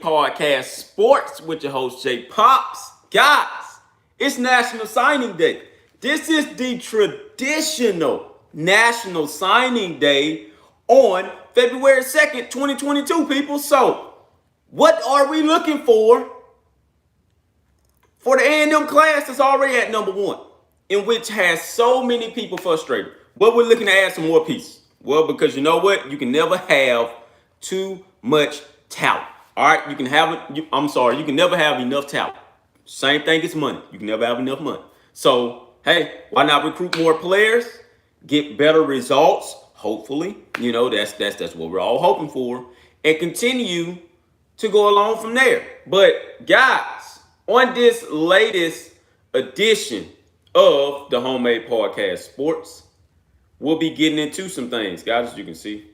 Podcast Sports with your host Jay Pops. Guys, it's National Signing Day. This is the traditional National Signing Day on February 2nd, 2022, people. So, what are we looking for the A&M class that's already at number one, in which has so many people frustrated? Well, we're looking to add some more pieces. Well, because you know what? You can never have too much talent. All right, you can have it. You can never have enough talent. Same thing as money. You can never have enough money. So, hey, why not recruit more players, get better results? Hopefully, that's what we're all hoping for, and continue to go along from there. But guys, on this latest edition of the Homemade Podcast Sports, we'll be getting into some things, guys, as you can see.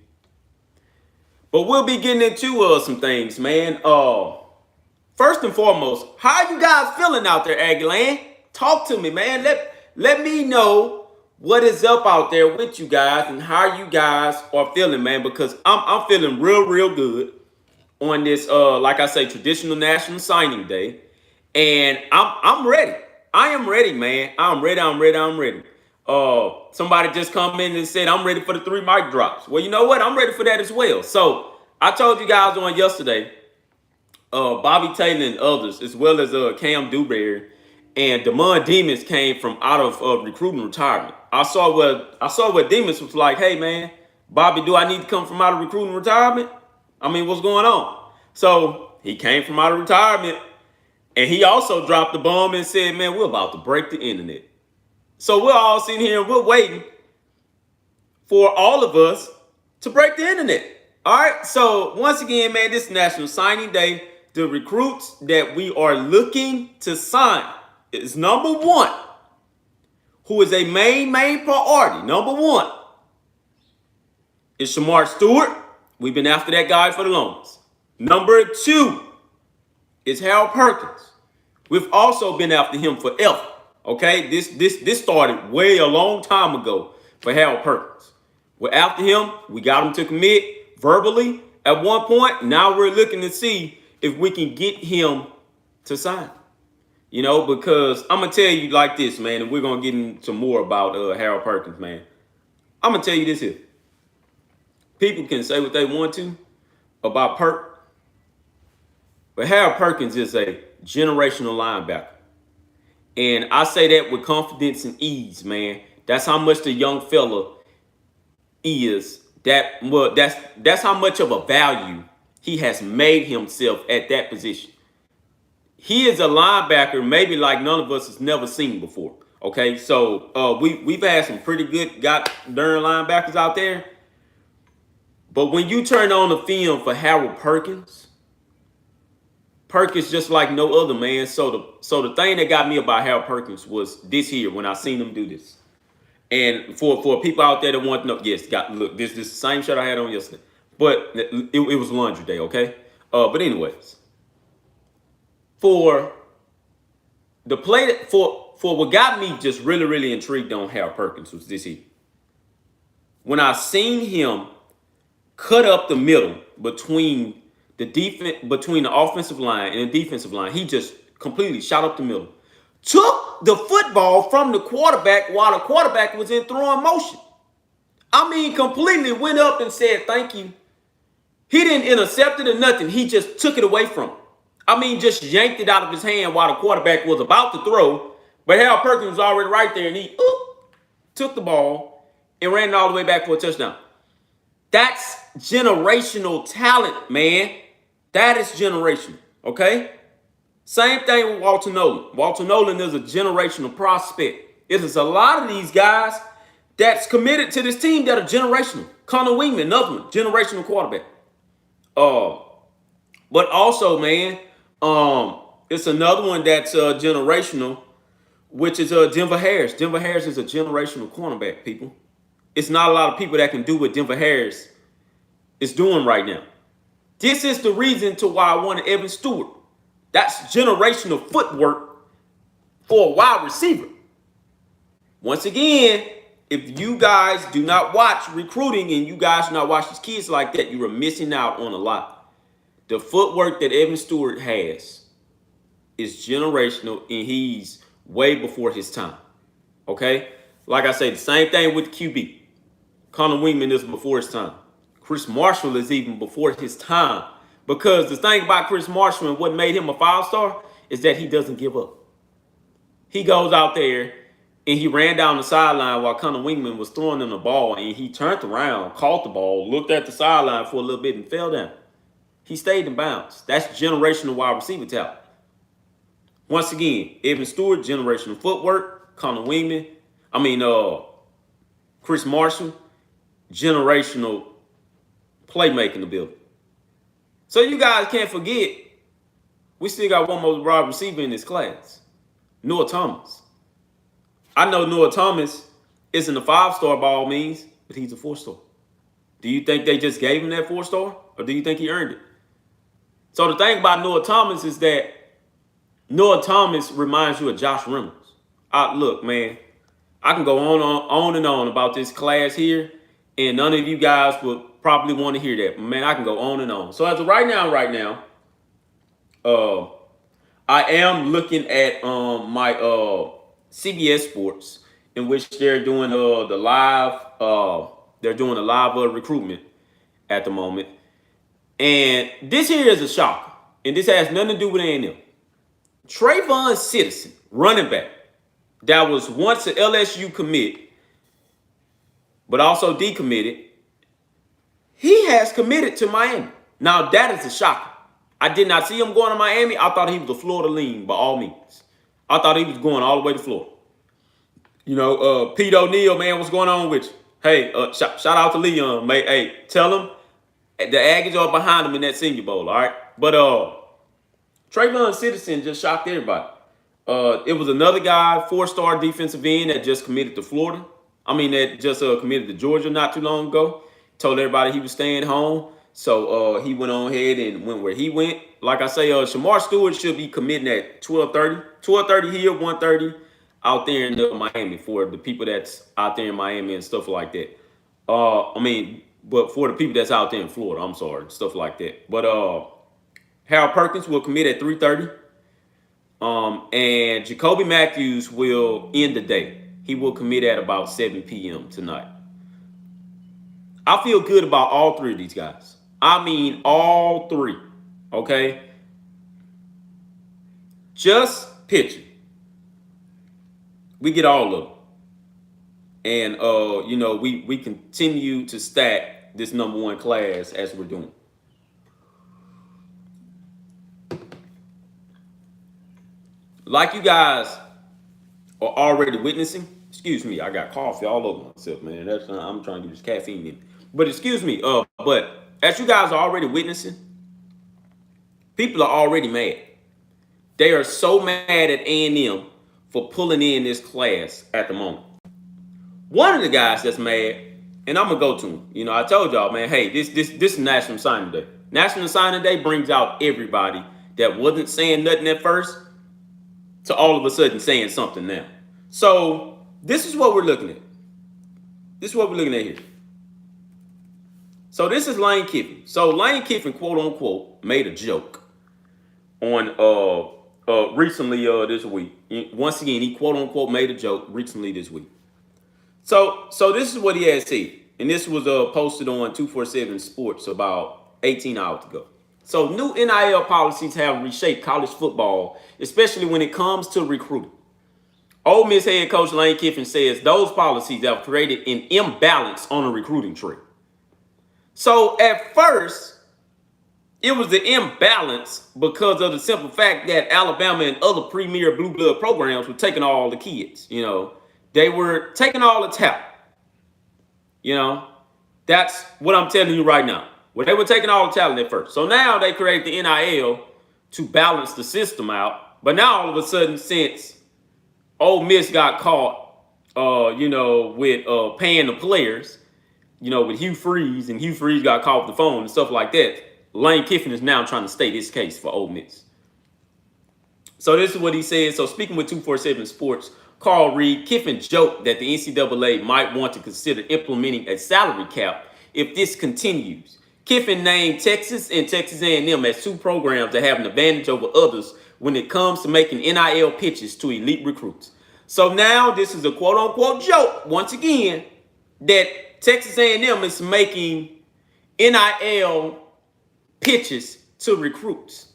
But we'll be getting into some things, man. First and foremost, how you guys feeling out there, Aggieland? Talk to me, man. Let me know what is up out there with you guys and how you guys are feeling, man. Because I'm feeling real good on this, like I say, traditional National Signing Day, and I'm ready. I am ready, man. I'm ready. Somebody just come in and said I'm ready for the 3 mic drops. Well, you know what? I'm ready for that as well. So I told you guys on yesterday, Bobby Taylor and others, as well as Cam Dewberry and Damon Demons came from out of recruiting retirement. I saw what Demons was like. Hey, man, Bobby, do I need to come from out of recruiting retirement? I mean, what's going on? So he came from out of retirement, and he also dropped the bomb and said, man, we're about to break the internet. So we're all sitting here and we're waiting for all of us to break the internet. All right. So once again, man, this is National Signing Day. The recruits that we are looking to sign is number one, who is a main priority. Number one is Shemar Stewart. We've been after that guy for the longest. Number two is Hal Perkins. We've also been after him forever. Okay, this started way a long time ago for Hal Perkins. We're after him. We got him to commit verbally at one point. Now we're looking to see if we can get him to sign. Because I'm gonna tell you like this, man, and we're gonna get into more about Hal Perkins, man. I'm gonna tell you this here. People can say what they want to about Perk, but Hal Perkins is a generational linebacker. And I say that with confidence and ease, man. That's how much the young fella is. That's how much of a value he has made himself at that position. He is a linebacker maybe like none of us has never seen before. Okay, so we've had some pretty good darn linebackers out there. But when you turn on the film for Harold Perkins just like no other, man. So the thing that got me about Harold Perkins was this here when I seen him do this. And for people out there that want to know, yes, look, this is the same shirt I had on yesterday. But it was laundry day, okay? But anyways, for the play for what got me just really intrigued on Harold Perkins was this here. When I seen him cut up the middle between the offensive line and the defensive line, he just completely shot up the middle. Took the football from the quarterback while the quarterback was in throwing motion. I mean, completely went up and said, thank you. He didn't intercept it or nothing. He just took it away from him. I mean, just yanked it out of his hand while the quarterback was about to throw. But Hal Perkins was already right there, and he took the ball and ran it all the way back for a touchdown. That's generational talent, man. That is generational, okay? Same thing with Walter Nolan. Walter Nolan is a generational prospect. It is a lot of these guys that's committed to this team that are generational. Connor Wingman, another one, generational quarterback. But also, man, it's another one that's generational, which is Denver Harris. Denver Harris is a generational cornerback, people. It's not a lot of people that can do what Denver Harris is doing right now. This is the reason to why I wanted Evan Stewart. That's generational footwork for a wide receiver. Once again, if you guys do not watch recruiting and you guys do not watch these kids like that, you are missing out on a lot. The footwork that Evan Stewart has is generational, and he's way before his time. Okay? Like I say, the same thing with the QB. Connor Wingman is before his time. Chris Marshall is even before his time. Because the thing about Chris Marshall and what made him a 5-star is that he doesn't give up. He goes out there and he ran down the sideline while Connor Wingman was throwing him the ball, and he turned around, caught the ball, looked at the sideline for a little bit and fell down. He stayed in bounds. That's generational wide receiver talent. Once again, Evan Stewart, generational footwork. Connor Wingman, Chris Marshall, generational playmaking ability. So you guys can't forget, we still got one more wide receiver in this class, Nora Thomas. I know Nora Thomas isn't a 5-star by all means, but he's a 4-star. Do you think they just gave him that 4-star, or do you think he earned it? So the thing about Nora Thomas is that Nora Thomas reminds you of Josh Reynolds. Look, man, I can go on and on about this class here, and none of you guys would probably want to hear that. Man, I can go on and on. So as of right now, I am looking at my CBS Sports, in which they're doing the live recruitment at the moment. And this here is a shocker, and this has nothing to do with A&M. Trayvon Citizen, running back, that was once an LSU commit, but also decommitted, he has committed to Miami. Now, that is a shocker. I did not see him going to Miami. I thought he was a Florida lean by all means. I thought he was going all the way to Florida. Pete O'Neal, man, what's going on with you? Hey, shout out to Leon, mate. Hey, tell him the Aggies are behind him in that Senior Bowl, all right? But Trayvon Citizen just shocked everybody. It was another guy, 4-star defensive end that just committed to Florida. That just committed to Georgia not too long ago. Told everybody he was staying home. So he went on ahead and went where he went. Like I say, Shemar Stewart should be committing at 12:30. 12:30 here, 1:30 out there in Miami for the people that's out there in Miami and stuff like that. But for the people that's out there in Florida, I'm sorry, stuff like that. But Hal Perkins will commit at 3:30. And Jacoby Matthews will end the day. He will commit at about 7 p.m. tonight. I feel good about all three of these guys. All three. Okay? Just picture. We get all of them. And, we continue to stack this number one class as we're doing. Like you guys are already witnessing, excuse me, I got coffee all over myself, man. I'm trying to get this caffeine in. But excuse me, but as you guys are already witnessing, people are already mad. They are so mad at A&M for pulling in this class at the moment. One of the guys that's mad, and I'm gonna go to him. I told y'all, man, hey, this is National Signing Day. National Signing Day brings out everybody that wasn't saying nothing at first to all of a sudden saying something now. So this is what we're looking at. This is what we're looking at here. So this is Lane Kiffin. So Lane Kiffin, quote unquote, made a joke on recently this week. Once again, he quote unquote made a joke recently this week. So this is what he had said, and this was posted on 247 Sports about 18 hours ago. So new NIL policies have reshaped college football, especially when it comes to recruiting. Ole Miss head coach Lane Kiffin says those policies have created an imbalance on the recruiting trail. So at first, it was the imbalance because of the simple fact that Alabama and other premier blue blood programs were taking all the kids. They were taking all the talent. That's what I'm telling you right now. Well, they were taking all the talent at first. So now they create the NIL to balance the system out. But now all of a sudden, since Ole Miss got caught, with paying the players, with Hugh Freeze, and Hugh Freeze got caught with the phone and stuff like that, Lane Kiffin is now trying to state his case for Ole Miss. So this is what he said. So speaking with 247 Sports, Carl Reed, Kiffin joked that the NCAA might want to consider implementing a salary cap if this continues. Kiffin named Texas and Texas A&M as two programs that have an advantage over others when it comes to making NIL pitches to elite recruits. So now this is a quote-unquote joke, once again, that Texas A&M is making NIL pitches to recruits.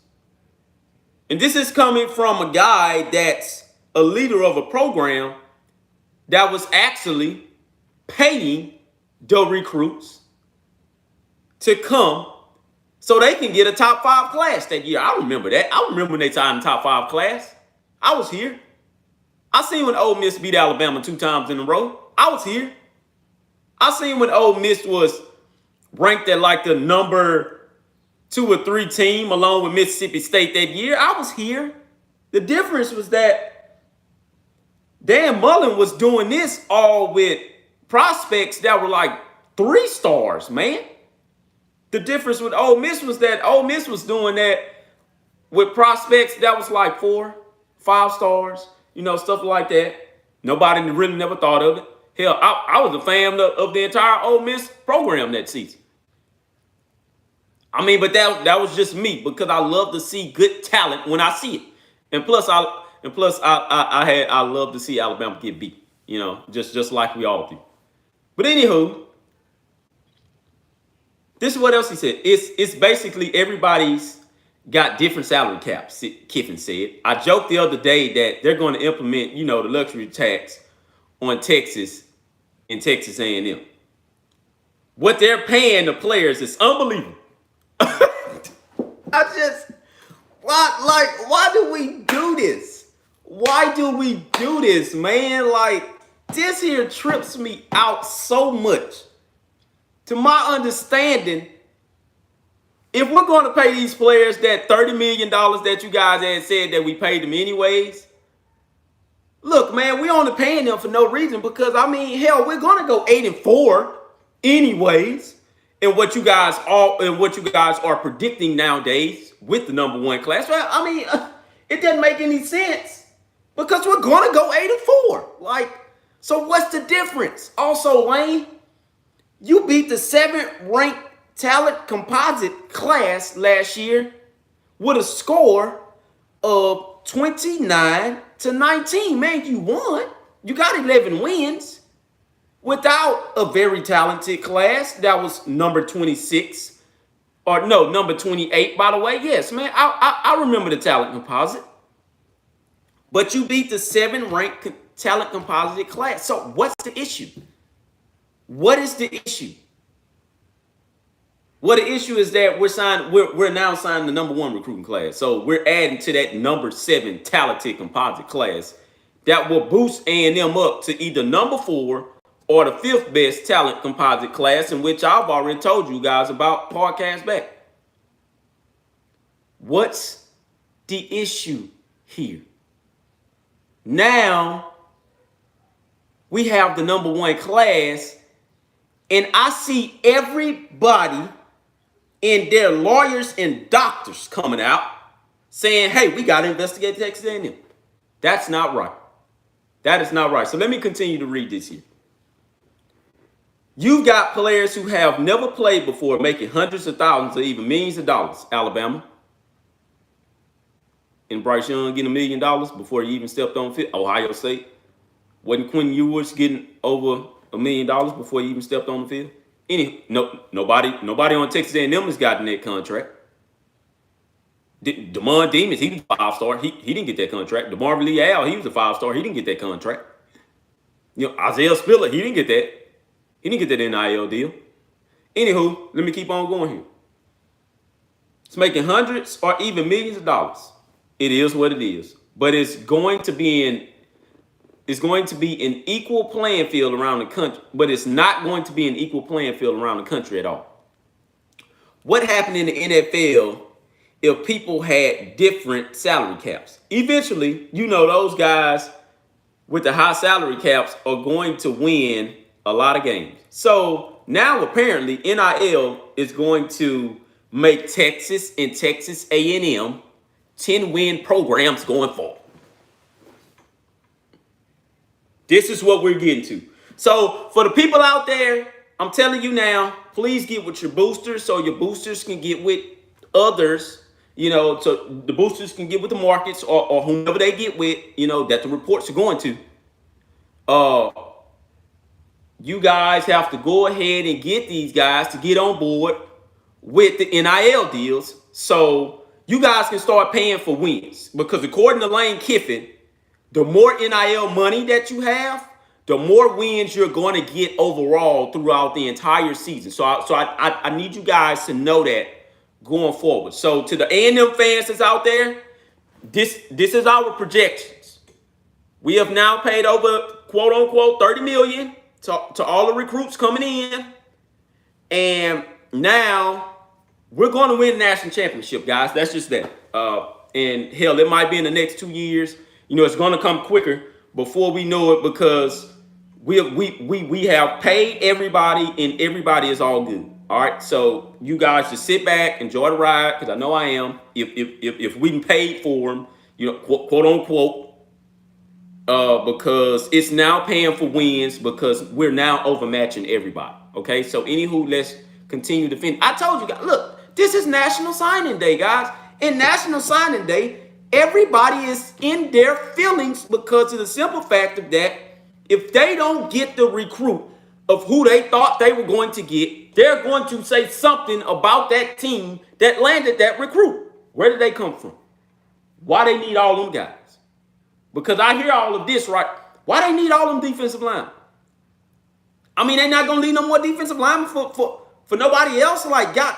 And this is coming from a guy that's a leader of a program that was actually paying the recruits to come so they can get a top 5 class that year. I remember that. I remember when they signed the top 5 class. I was here. I seen when Ole Miss beat Alabama 2 times in a row. I was here. I seen when Ole Miss was ranked at like the number 2 or 3 team along with Mississippi State that year. I was here. The difference was that Dan Mullen was doing this all with prospects that were like 3 stars, man. The difference with Ole Miss was that Ole Miss was doing that with prospects that was like 4, 5 stars, stuff like that. Nobody really never thought of it. Hell, I was a fan of the entire Ole Miss program that season. I mean, but that was just me because I love to see good talent when I see it, and plus I love to see Alabama get beat, just like we all do. But anywho, this is what else he said. It's basically everybody's got different salary caps, Kiffin said. I joked the other day that they're going to implement, the luxury tax on Texas and Texas A&M. What they're paying the players is unbelievable. Why do we do this? Why do we do this, man? Like, this here trips me out so much. To my understanding, if we're going to pay these players that $30 million that you guys had said that we paid them anyways, look, man, we only paying them for no reason because, hell, we're going to go 8-4 anyways. And what you guys are predicting nowadays with the number 1 class, it doesn't make any sense because we're going to go 8-4. So what's the difference? Also, Lane, you beat the 7th ranked talent composite class last year with a score of 29-19. Man, you won. You got 11 wins without a very talented class that was number 26. Or no, number 28, by the way. Yes, man, I remember the talent composite. But you beat the 7th ranked talent composite class. So what's the issue? What is the issue? Well, the issue is that we're now signing the number 1 recruiting class. So we're adding to that number 7 talented composite class that will boost A&M up to either number 4 or the 5th best talent composite class, in which I've already told you guys about podcast back. What's the issue here? Now we have the number 1 class, and I see everybody and their lawyers and doctors coming out saying, hey, we got to investigate Texas A&M. That's not right. That is not right. So let me continue to read this here. You've got players who have never played before making hundreds of thousands or even millions of dollars. Alabama. And Bryce Young getting $1 million before he even stepped on field. Ohio State. Wasn't Quinn Ewers getting over $1 million before he even stepped on the field? Nobody on Texas A&M has gotten that contract. Damon Demons, he was a 5-star. He didn't get that contract. DeMarvin Leal, he was a 5-star. He didn't get that contract. Isaiah Spiller, he didn't get that. He didn't get that NIL deal. Anywho, let me keep on going here. It's making hundreds or even millions of dollars. It is what it is. But it's going to be an equal playing field around the country. But it's not going to be an equal playing field around the country at all. What happened in the NFL if people had different salary caps? Eventually, those guys with the high salary caps are going to win a lot of games. So now apparently NIL is going to make Texas and Texas A&M 10-win programs going forward. This is what we're getting to. So for the people out there, I'm telling you now, please get with your boosters so your boosters can get with others, so the boosters can get with the markets or whomever they get with, that the reports are going to. You guys have to go ahead and get these guys to get on board with the NIL deals so you guys can start paying for wins. Because according to Lane Kiffin, the more NIL money that you have, the more wins you're going to get overall throughout the entire season. So I need you guys to know that going forward. So to the A&M fans that's out there, this is our projections. We have now paid over, quote unquote, $30 million to all the recruits coming in. And now we're going to win the national championship, guys. That's just that. And hell, it might be in the next 2 years. It's going to come quicker before we know it because we have paid everybody and everybody is all good. All right. So you guys just sit back, enjoy the ride because I know I am. If we paid for them, quote unquote, because it's now paying for wins because we're now overmatching everybody. Okay. So anywho, let's continue to finish. I told you guys, look, this is National Signing Day, guys. In National Signing Day, everybody is in their feelings because of the simple fact of that if they don't get the recruit of who they thought they were going to get, they're going to say something about that team that landed that recruit. Where did they come from? Why they need all them guys? Because I hear all of this, right? Why they need all them defensive linemen? I mean, they're not going to need no more defensive linemen for nobody else. Like, God,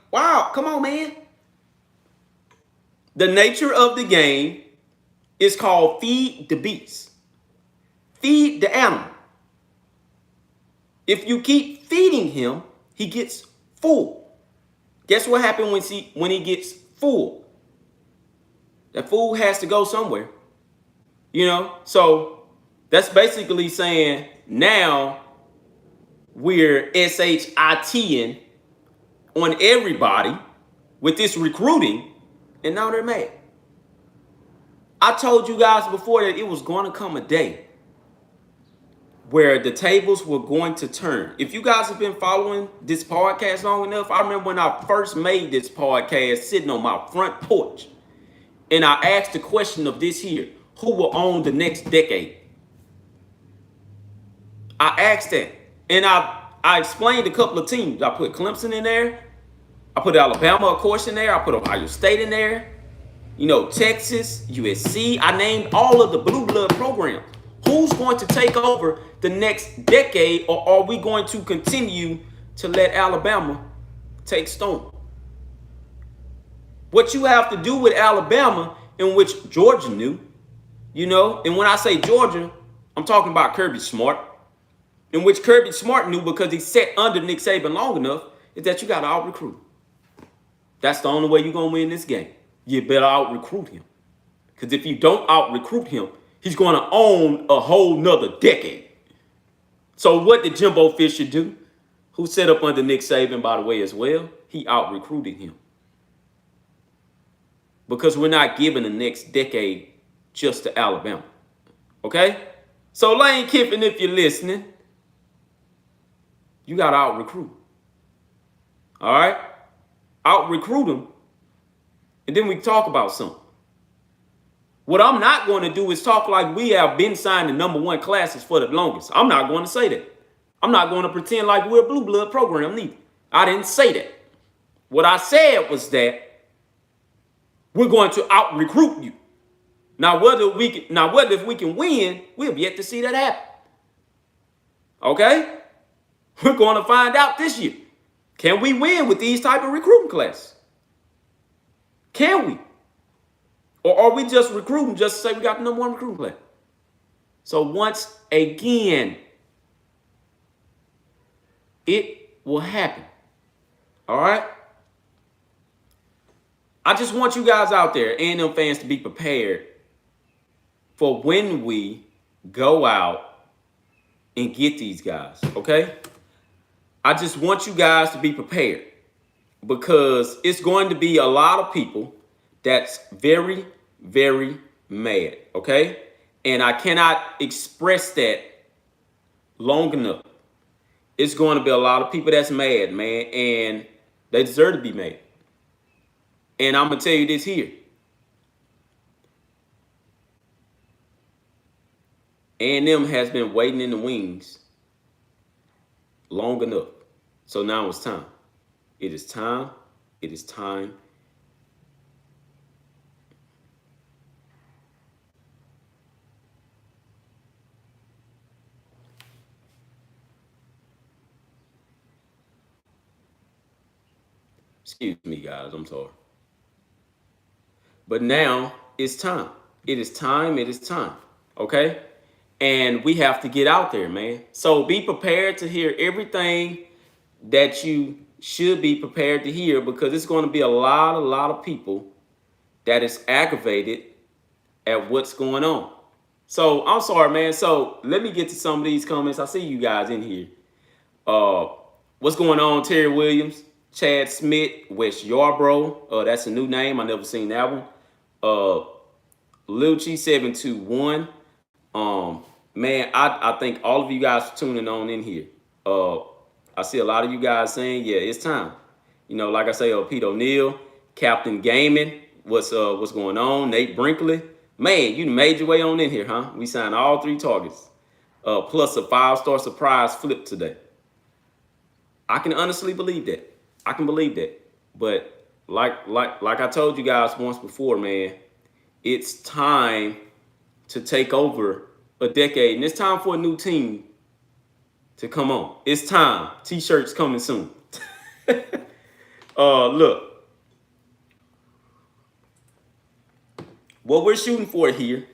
wow, come on, man. The nature of the game is called feed the beast. Feed the animal. If you keep feeding him, he gets full. Guess what happens when he gets full? That food has to go somewhere. So that's basically saying now we're SHITing on everybody with this recruiting, and now they're mad. I told you guys before that it was going to come a day where the tables were going to turn. If you guys have been following this podcast long enough, I remember when I first made this podcast sitting on my front porch, and I asked the question of this here. Who will own the next decade? I asked that. And I explained a couple of teams. I put Clemson in there. I put Alabama, of course, in there. I put Ohio State in there. Texas, USC. I named all of the blue blood programs. Who's going to take over the next decade, or are we going to continue to let Alabama take stone? What you have to do with Alabama, in which Georgia knew, and when I say Georgia, I'm talking about Kirby Smart, in which Kirby Smart knew because he sat under Nick Saban long enough, is that you got to out-recruit. That's the only way you're going to win this game. You better out-recruit him. Because if you don't out-recruit him, he's going to own a whole nother decade. So what did Jimbo Fisher do? Who set up under Nick Saban, by the way, as well? He out-recruited him. Because we're not giving the next decade just to Alabama. Okay? So Lane Kiffin, if you're listening, you got to out-recruit. All right? Out-recruit them. And then we can talk about something. What I'm not going to do is talk like we have been signing number one classes for the longest. I'm not going to say that. I'm not going to pretend like we're a blue blood program neither. I didn't say that. What I said was that we're going to out-recruit you. Now, whether if we can win, we have yet to see that happen. Okay? We're going to find out this year. Can we win with these type of recruiting classes? Can we? Or are we just recruiting just to say we got the number one recruiting class? So once again, it will happen. All right? I just want you guys out there, A&M fans, to be prepared for when we go out and get these guys, okay? I just want you guys to be prepared because it's going to be a lot of people that's very, very mad, okay? And I cannot express that long enough. It's going to be a lot of people that's mad, man, and they deserve to be mad. And I'm gonna tell you this here. A&M has been waiting in the wings long enough. So now it's time. It is time. It is time. Excuse me, guys. I'm sorry. But now it's time. It is time. It is time. Okay? And we have to get out there, man. So be prepared to hear everything that you should be prepared to hear, because it's going to be a lot of people that is aggravated at what's going on. So I'm sorry, man. So let me get to some of these comments. I see you guys in here. Uh, what's going on, Terry Williams, Chad Smith, West Yarborough. That's a new name. I never seen that one. Lucci 721. Man, I thank all of you guys for tuning on in here. I see a lot of you guys saying, yeah, it's time. You know, like I say, Pete O'Neill, Captain Gaming, what's going on? Nate Brinkley. Man, you made your way on in here, huh? We signed all 3 targets. Plus a 5-star surprise flip today. I can honestly believe that. I can believe that. But like I told you guys once before, man, it's time to take over a decade. And it's time for a new team to come on. It's time. T-shirts coming soon. Look. What we're shooting for here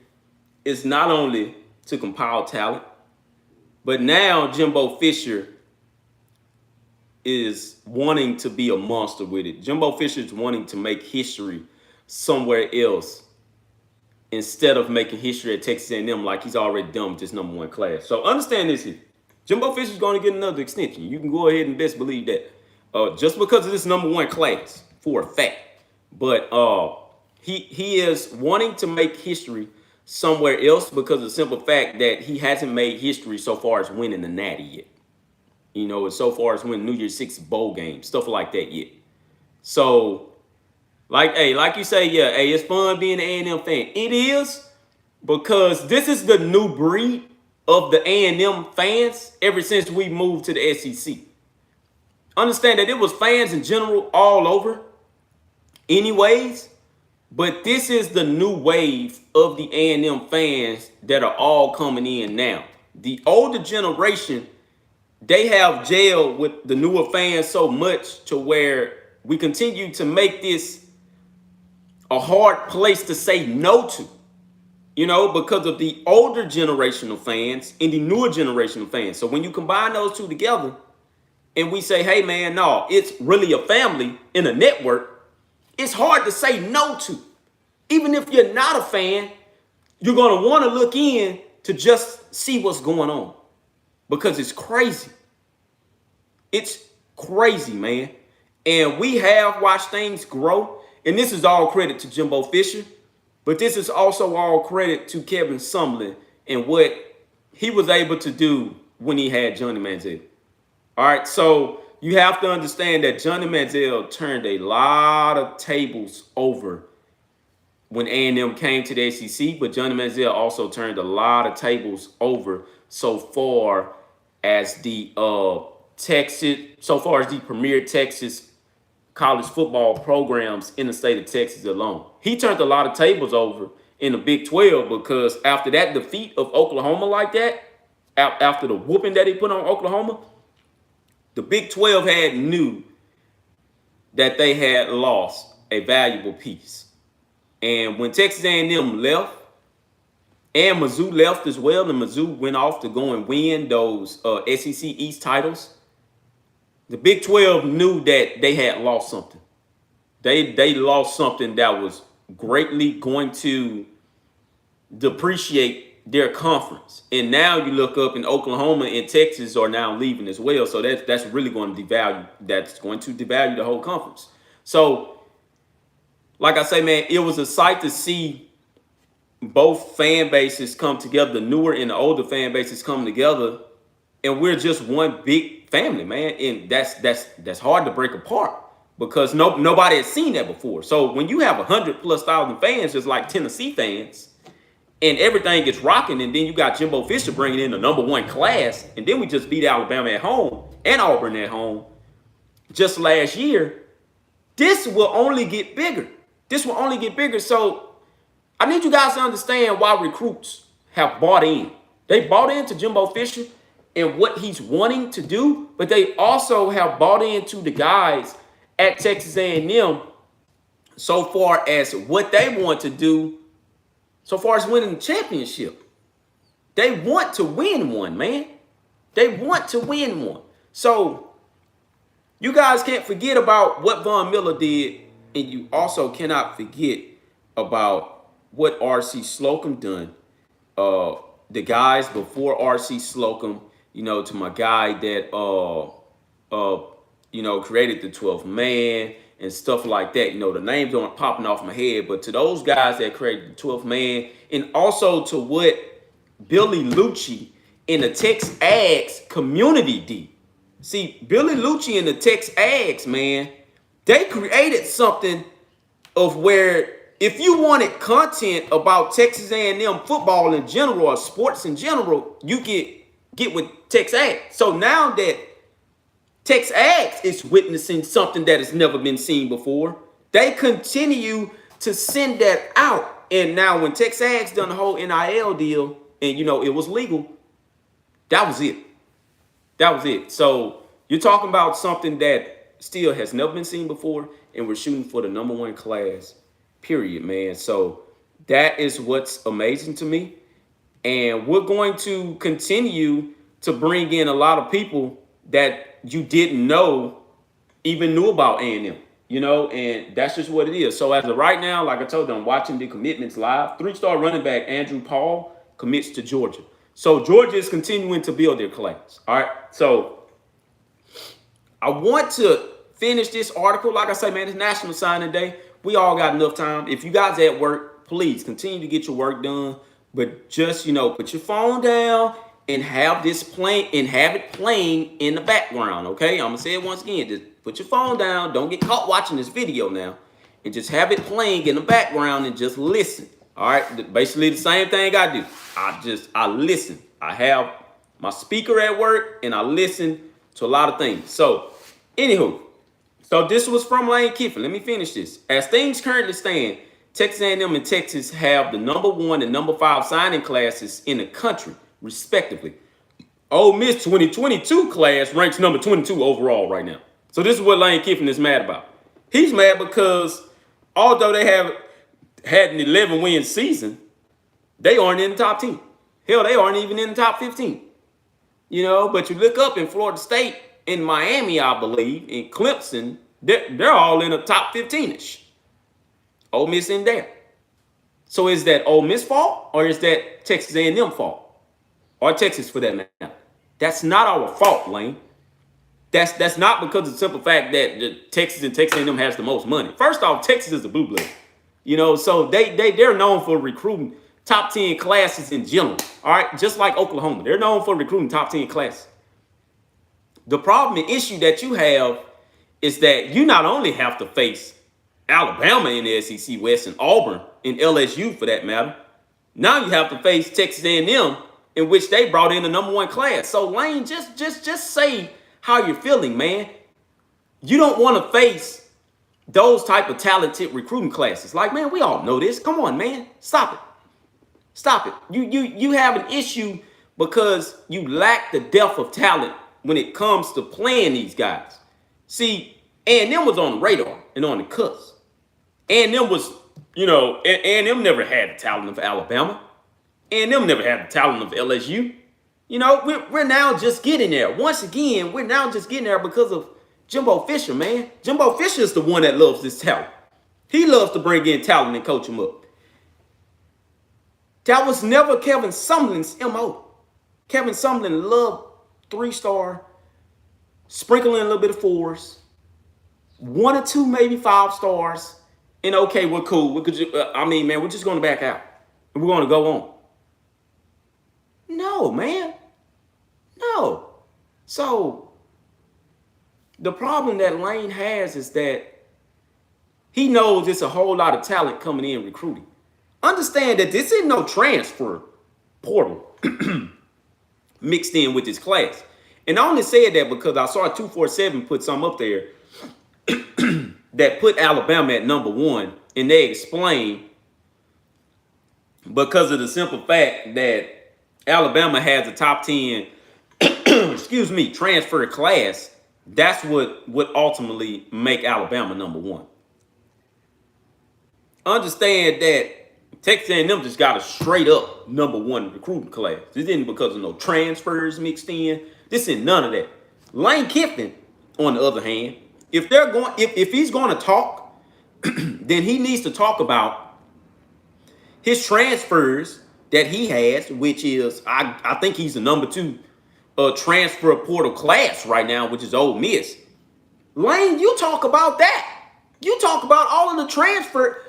is not only to compile talent, but now Jimbo Fisher is wanting to be a monster with it. Jimbo Fisher is wanting to make history somewhere else instead of making history at Texas A&M like he's already done with this #1 class. So understand this here. Jimbo Fisher is going to get another extension. You can go ahead and best believe that. Just because of this #1 class, for a fact. But he is wanting to make history somewhere else because of the simple fact that he hasn't made history so far as winning the Natty yet. You know, so far as winning New Year's Six bowl games, stuff like that yet. So, like you say, yeah, hey, it's fun being an A&M fan. It is, because this is the new breed of the A&M fans ever since we moved to the SEC. Understand that it was fans in general all over anyways, but this is the new wave of the A&M fans that are all coming in now. The older generation, they have gelled with the newer fans so much to where we continue to make this a hard place to say no to, you know, because of the older generational fans and the newer generational fans. So when you combine those two together and we say, hey, man, no, it's really a family in a network, it's hard to say no to. Even if you're not a fan, you're going to want to look in to just see what's going on, because it's crazy. It's crazy, man. And we have watched things grow. And this is all credit to Jimbo Fisher. But this is also all credit to Kevin Sumlin and what he was able to do when he had Johnny Manziel. All right, so you have to understand that Johnny Manziel turned a lot of tables over when A&M came to the SEC. But Johnny Manziel also turned a lot of tables over so far as the premier Texas college football programs in the state of Texas alone. He turned a lot of tables over in the Big 12, because after that defeat of Oklahoma like that, after the whooping that he put on Oklahoma, the Big 12 knew that they had lost a valuable piece. And when Texas A&M left, and Mizzou left as well, and Mizzou went off to go and win those SEC East titles, the Big 12 knew that they had lost something. They lost something that was greatly going to depreciate their conference. And now you look up, and Oklahoma and Texas are now leaving as well. So that's really going to devalue. That's going to devalue the whole conference. So, like I say, man, it was a sight to see both fan bases come together, the newer and the older fan bases come together and we're just one big family, man. And that's hard to break apart because nobody has seen that before. So when you have 100,000+ fans, just like Tennessee fans, and everything gets rocking, and then you got Jimbo Fisher bringing in the #1 class, and then we just beat Alabama at home and Auburn at home just last year. This will only get bigger. This will only get bigger. So I need you guys to understand why recruits have bought in. They bought into Jimbo Fisher and what he's wanting to do, but they also have bought into the guys at Texas A&M so far as what they want to do, so far as winning the championship. They want to win one, man. They want to win one. So you guys can't forget about what Von Miller did, and you also cannot forget about what R.C. Slocum done. The guys before R.C. Slocum, to my guy that created the 12th man and stuff like that. The names aren't popping off my head, but to those guys that created the 12th man, and also to what Billy Lucci in the Tex Ags community did. See, Billy Lucci and the Tex Ags, man, they created something of where if you wanted content about Texas A&M football in general or sports in general, you get with Tex Ags. So now that Tex Ags is witnessing something that has never been seen before, they continue to send that out. And now when Tex Ags done the whole NIL deal and, it was legal, that was it. That was it. So you're talking about something that still has never been seen before, and we're shooting for the #1 class, period, man. So that is what's amazing to me. And we're going to continue to bring in a lot of people that you didn't know even knew about A&M, and that's just what it is. So as of right now, like I told you, I'm watching the commitments live. 3-star running back Andrew Paul commits to Georgia. So Georgia is continuing to build their class. All right. So I want to finish this article. Like I say, man, it's National Signing Day. We all got enough time. If you guys at work, please continue to get your work done. But just, put your phone down and have this playing and have it playing in the background. Okay. I'm going to say it once again. Just put your phone down. Don't get caught watching this video now. And just have it playing in the background and just listen. All right, basically the same thing I do. I listen. I have my speaker at work and I listen to a lot of things. So, anywho, so this was from Lane Kiffin. Let me finish this. As things currently stand, Texas A&M and Texas have the #1 and #5 signing classes in the country, respectively. Ole Miss 2022 class ranks number 22 overall right now. So this is what Lane Kiffin is mad about. He's mad because although they have had an 11-win season, they aren't in the top 10. Hell, they aren't even in the top 15. But you look up in Florida State, in Miami, I believe, in Clemson, they're all in the top 15-ish. Ole Miss in there. So is that Ole Miss fault or is that Texas A&M fault? Or Texas for that matter? That's not our fault, Lane. That's not because of the simple fact that the Texas and Texas A&M has the most money. First off, Texas is a blue blood. So they're known for recruiting top 10 classes in general. All right, just like Oklahoma, they're known for recruiting top 10 classes. The problem and issue that you have is that you not only have to face Alabama in the SEC West and Auburn and LSU for that matter. Now you have to face Texas A&M, in which they brought in the #1 class. So Lane, just say how you're feeling, man. You don't want to face those type of talented recruiting classes. Like, man, we all know this. Come on, man. Stop it. Stop it. You have an issue because you lack the depth of talent when it comes to playing these guys. See, A&M was on the radar and on the cusp. A&M was, A&M never had the talent of Alabama. A&M never had the talent of LSU. We're now just getting there. Once again, we're now just getting there because of Jimbo Fisher, man. Jimbo Fisher is the one that loves this talent. He loves to bring in talent and coach him up. That was never Kevin Sumlin's MO. Kevin Sumlin loved 3-star, sprinkling a little bit of 4s, 1 or 2, maybe 5 stars. And okay, we're cool. We're just going to back out. And we're going to go on. No, man. No. So the problem that Lane has is that he knows it's a whole lot of talent coming in recruiting. Understand that this isn't no transfer portal mixed in with this class. And I only said that because I saw 247 put something up there that put Alabama at number 1, and they explain because of the simple fact that Alabama has a top 10 excuse me, transfer class. That's what would ultimately make Alabama number 1. Understand that Texas A&M just got a straight up number 1 recruiting class. This isn't because of no transfers mixed in. This isn't none of that. Lane Kiffin, on the other hand, if he's going to talk, then he needs to talk about his transfers that he has, which is I think he's the number 2 transfer portal class right now, which is Ole Miss. Lane, you talk about that. You talk about all of the transfer.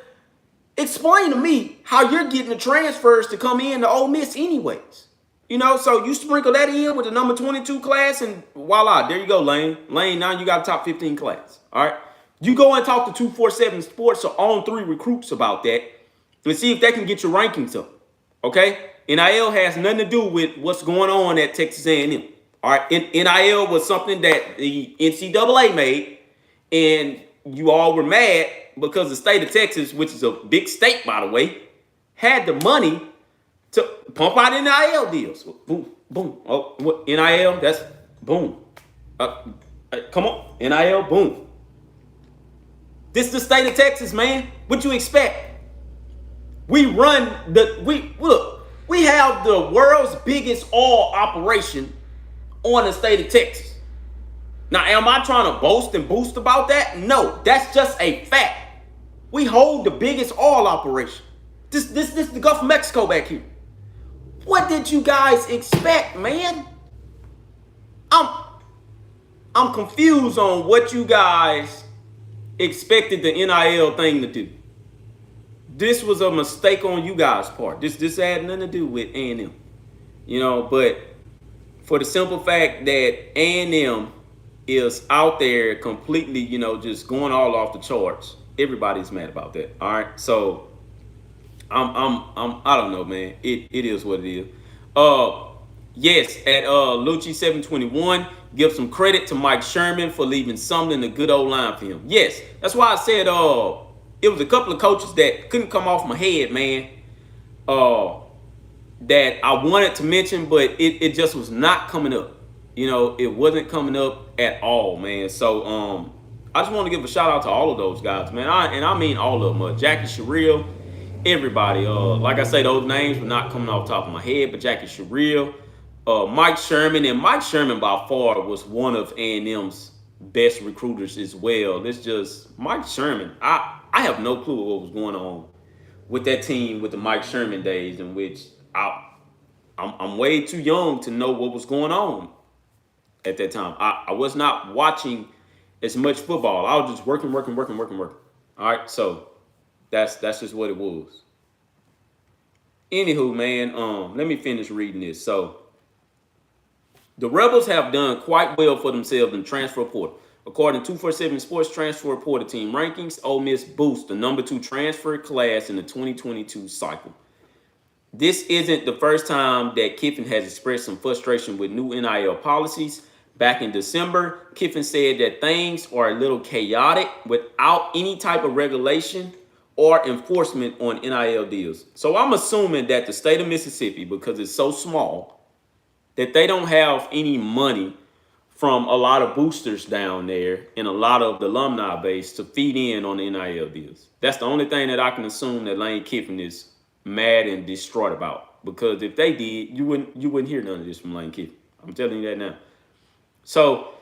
Explain to me how you're getting the transfers to come in to Ole Miss anyways. You know, so you sprinkle that in with the number 22 class and voila, there you go, Lane. Lane, now you got a top 15 class. All right. You go and talk to 247 Sports or On 3 Recruits about that and see if they can get your rankings up. Okay? NIL has nothing to do with what's going on at Texas A&M. All right? NIL was something that the NCAA made, and you all were mad because the state of Texas, which is a big state, by the way, had the money to pump out NIL deals. Boom, boom. Oh, what NIL? That's boom. Come on, NIL, boom. This is the state of Texas, man. What you expect? We have the world's biggest oil operation on the state of Texas. Now, am I trying to boast and boost about that? No, that's just a fact. We hold the biggest oil operation. This the Gulf of Mexico back here. What did you guys expect, man? I'm confused on what you guys expected the NIL thing to do. This was a mistake on you guys' part. This had nothing to do with A&M. You know, but for the simple fact that A&M is out there completely, you know, just going all off the charts. Everybody's mad about that. All right. So I don't know, man. It is what it is. Yes, at Lucci 721, give some credit to Mike Sherman for leaving something in a good old line for him. Yes, that's why I said it was a couple of coaches that couldn't come off my head, man. That I wanted to mention, but it just was not coming up. You know, it wasn't coming up at all, man. So I just want to give a shout out to all of those guys, man. I mean all of them. Jackie Sherrill, everybody. Like I say, those names were not coming off the top of my head, but Jackie Sherrill, Mike Sherman, and Mike Sherman by far was one of A&M's best recruiters as well. It's just Mike Sherman. I have no clue what was going on with that team with the Mike Sherman days, in which I'm way too young to know what was going on at that time. I was not watching as much football. I was just working. All right, so that's just what it was. Anywho, man, let me finish reading this. So the Rebels have done quite well for themselves in transfer portal. According to 247 Sports Transfer Portal Team rankings, Ole Miss boosts the number 2 transfer class in the 2022 cycle. This isn't the first time that Kiffin has expressed some frustration with new NIL policies. Back in December, Kiffin said that things are a little chaotic without any type of regulation or enforcement on NIL deals. So I'm assuming that the state of Mississippi, because it's so small, that they don't have any money from a lot of boosters down there and a lot of the alumni base to feed in on the NIL deals. That's the only thing that I can assume that Lane Kiffin is mad and distraught about. Because if they did, you wouldn't hear none of this from Lane Kiffin. I'm telling you that now. So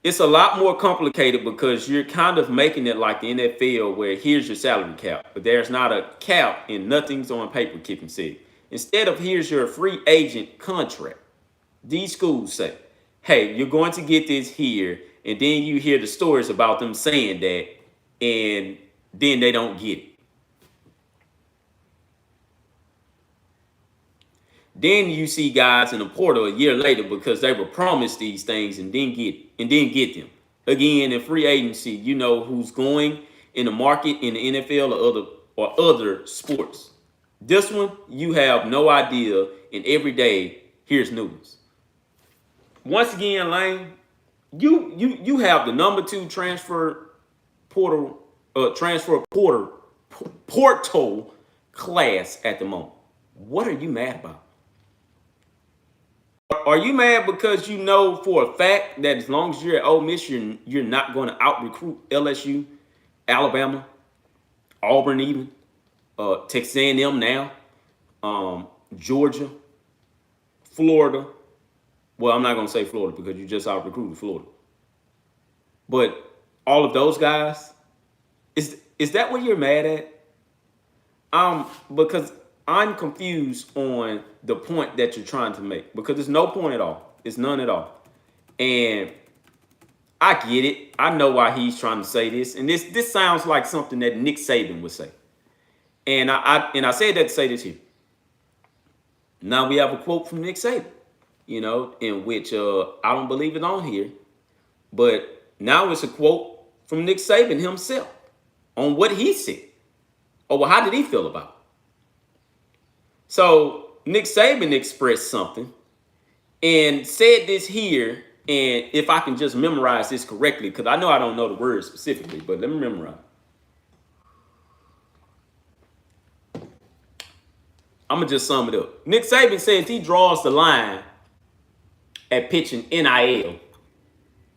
it's a lot more complicated because you're kind of making it like the NFL, where here's your salary cap, but there's not a cap and nothing's on paper, Kiffin said. Instead of here's your free agent contract, these schools say, hey, you're going to get this here, and then you hear the stories about them saying that, and then they don't get it. Then you see guys in the portal a year later because they were promised these things and didn't get them. Again, in free agency, you know who's going in the market in the NFL or other sports. This one, you have no idea, and every day here's news. Once again, Lane, you have the number 2 portal class at the moment. What are you mad about? Are you mad because you know for a fact that as long as you're at Ole Miss, you're not going to out recruit LSU, Alabama, Auburn, even Texas A&M now, Georgia, Florida. Well, I'm not going to say Florida because you just out recruited Florida. But all of those guys, is that what you're mad at? Because I'm confused on the point that you're trying to make, because there's no point at all. It's none at all. And I get it. I know why he's trying to say this. And this sounds like something that Nick Saban would say. And I said that to say this here. Now we have a quote from Nick Saban, in which I don't believe it on here. But now it's a quote from Nick Saban himself on what he said. Or how did he feel about it? So Nick Saban expressed something and said this here. And if I can just memorize this correctly, because I know I don't know the words specifically, but let me memorize. I'm going to just sum it up. Nick Saban says he draws the line at pitching NIL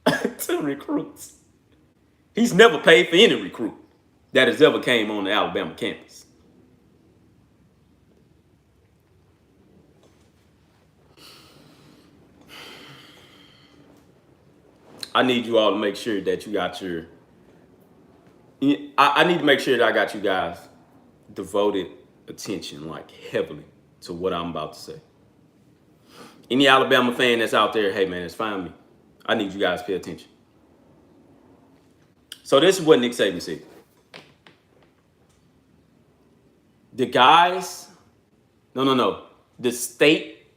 to recruits. He's never paid for any recruit that has ever came on the Alabama campus. I need you all to make sure that you got your... I need to make sure that I got you guys devoted attention, like heavily, to what I'm about to say. Any Alabama fan that's out there, hey man, it's fine with me. I need you guys to pay attention. So this is what Nick Saban said. The guys, the state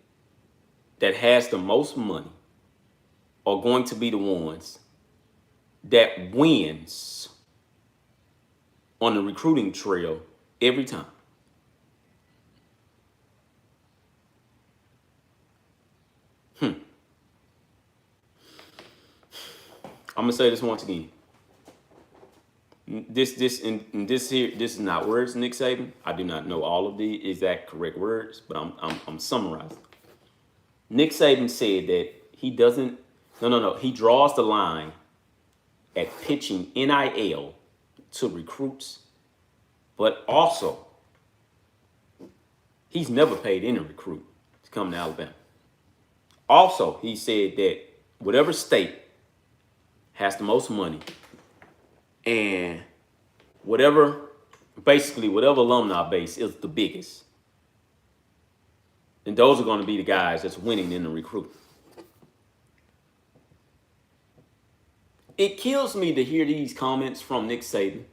that has the most money are going to be the ones that wins on the recruiting trail every time. I'm gonna say this once again. This is not words, Nick Saban. I do not know all of the exact correct words, but I'm summarizing. Nick Saban said that he doesn't. He draws the line at pitching NIL to recruits, but also he's never paid any recruit to come to Alabama. Also, he said that whatever state has the most money and whatever alumni base is the biggest, and those are going to be the guys that's winning in the recruit. It kills me to hear these comments from Nick Saban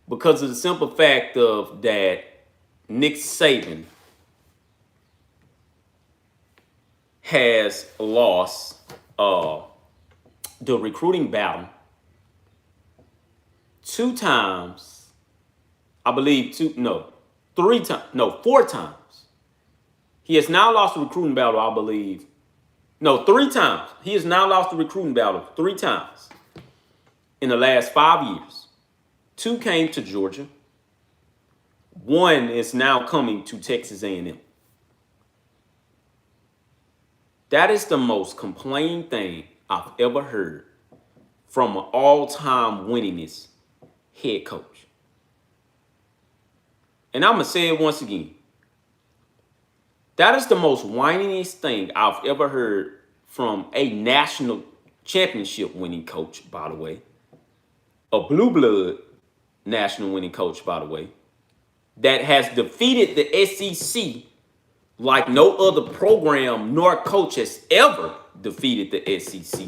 because of the simple fact of that Nick Saban has lost the recruiting battle 4 times. He has now lost the recruiting battle, I believe. 3 times. He has now lost the recruiting battle 3 times in the last 5 years. 2 came to Georgia. 1 is now coming to Texas A&M. That is the most complaining thing I've ever heard from an all-time winningest head coach. And I'm going to say it once again. That is the most whiniest thing I've ever heard from a national championship winning coach, by the way. A blue blood national winning coach, by the way, that has defeated the SEC like no other program nor coach has ever defeated the SEC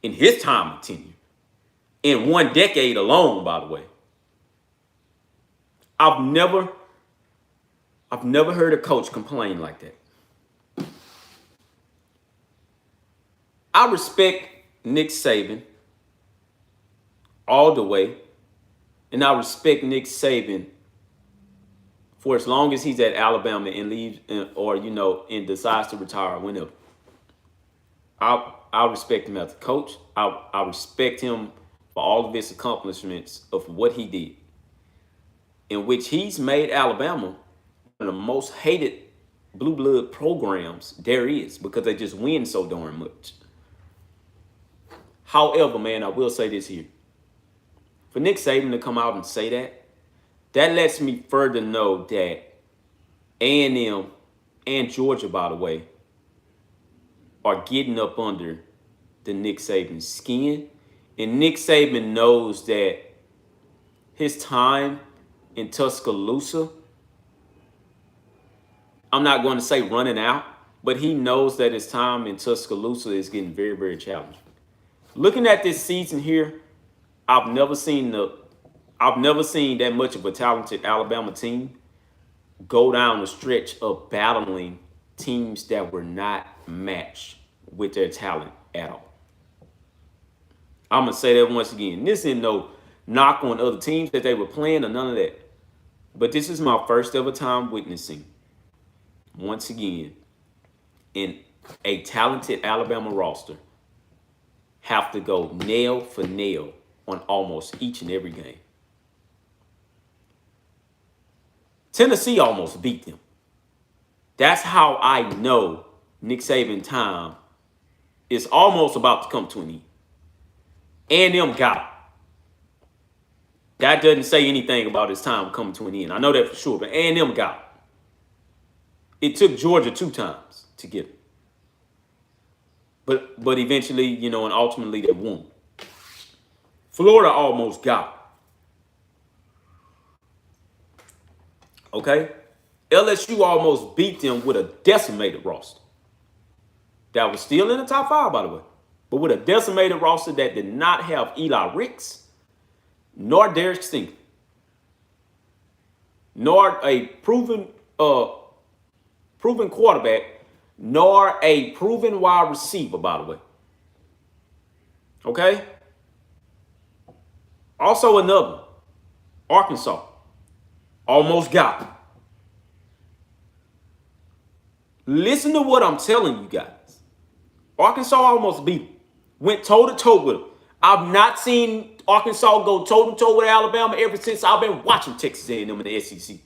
in his time of tenure. In 1 decade alone, by the way. I've never I've never heard a coach complain like that. I respect Nick Saban all the way, and I respect Nick Saban for as long as he's at Alabama and leaves, or and decides to retire whenever. I respect him as a coach. I respect him for all of his accomplishments of what he did, in which he's made Alabama one of the most hated blue blood programs there is because they just win so darn much. However, man, I will say this here. For Nick Saban to come out and say that lets me further know that A&M and Georgia, by the way, are getting up under the Nick Saban skin. And Nick Saban knows that his time in Tuscaloosa, I'm not going to say running out, but he knows that his time in Tuscaloosa is getting very, very challenging. Looking at this season here, I've never seen that much of a talented Alabama team go down the stretch of battling teams that were not matched with their talent at all. I'm going to say that once again. This isn't no knock on other teams that they were playing or none of that. But this is my first ever time witnessing, once again, in a talented Alabama roster have to go nail for nail on almost each and every game. Tennessee almost beat them. That's how I know Nick Saban time is almost about to come to an end. A&M got it. That doesn't say anything about his time coming to an end. I know that for sure, but A&M got it. It took Georgia 2 times to get it. But eventually, and ultimately they won. Florida almost got it. Okay? LSU almost beat them with a decimated roster. That was still in the top 5, by the way. But with a decimated roster that did not have Eli Ricks, nor Derek Stingley, nor a proven quarterback, nor a proven wide receiver, by the way. Okay? Also another, Arkansas, almost got it. Listen to what I'm telling you guys. Arkansas almost beat them. Went toe-to-toe with them. I've not seen Arkansas go toe-to-toe with Alabama ever since I've been watching Texas A&M in the SEC.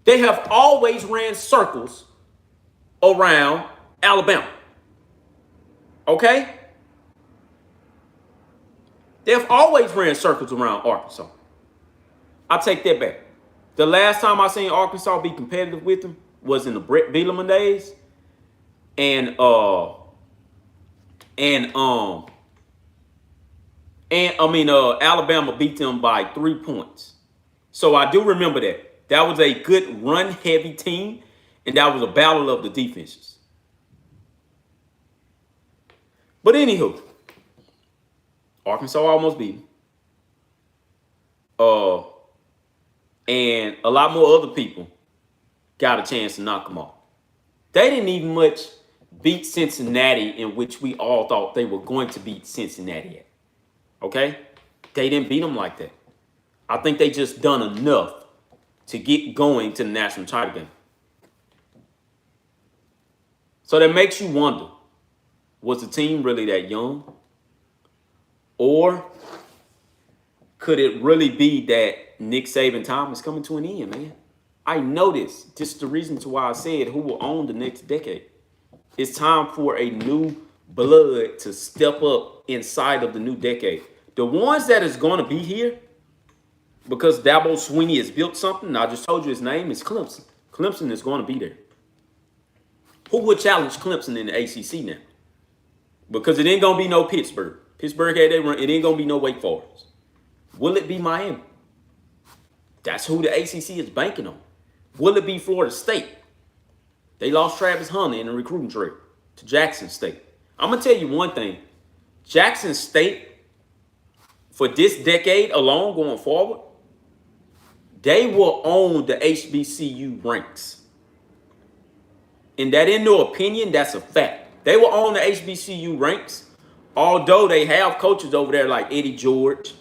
They have always ran circles around Alabama. Okay? They have always ran circles around Arkansas. I take that back. The last time I seen Arkansas be competitive with them was in the Brett Bielema days. And Alabama beat them by 3 points. So I do remember that. That was a good run-heavy team, and that was a battle of the defenses. But anywho, Arkansas almost beat them. And a lot more other people got a chance to knock them off. They didn't even much beat Cincinnati, in which we all thought they were going to beat Cincinnati at. Okay? They didn't beat them like that. I think they just done enough to get going to the national title game. So that makes you wonder, was the team really that young? Or could it really be that Nick Saban time is coming to an end, man? I know this. This is the reason to why I said who will own the next decade. It's time for a new blood to step up inside of the new decade. The ones that is going to be here, because Dabo Swinney has built something, I just told you his name is Clemson. Clemson is going to be there. Who would challenge Clemson in the ACC now? Because it ain't going to be no Pittsburgh. Pittsburgh had their run. It ain't going to be no Wake Forest. Will it be Miami? That's who the ACC is banking on. Will it be Florida State? They lost Travis Hunter in the recruiting trade to Jackson State. I'm going to tell you one thing. Jackson State, for this decade alone going forward, they will own the HBCU ranks. And that, in no opinion, that's a fact. They will own the HBCU ranks, although they have coaches over there like Eddie George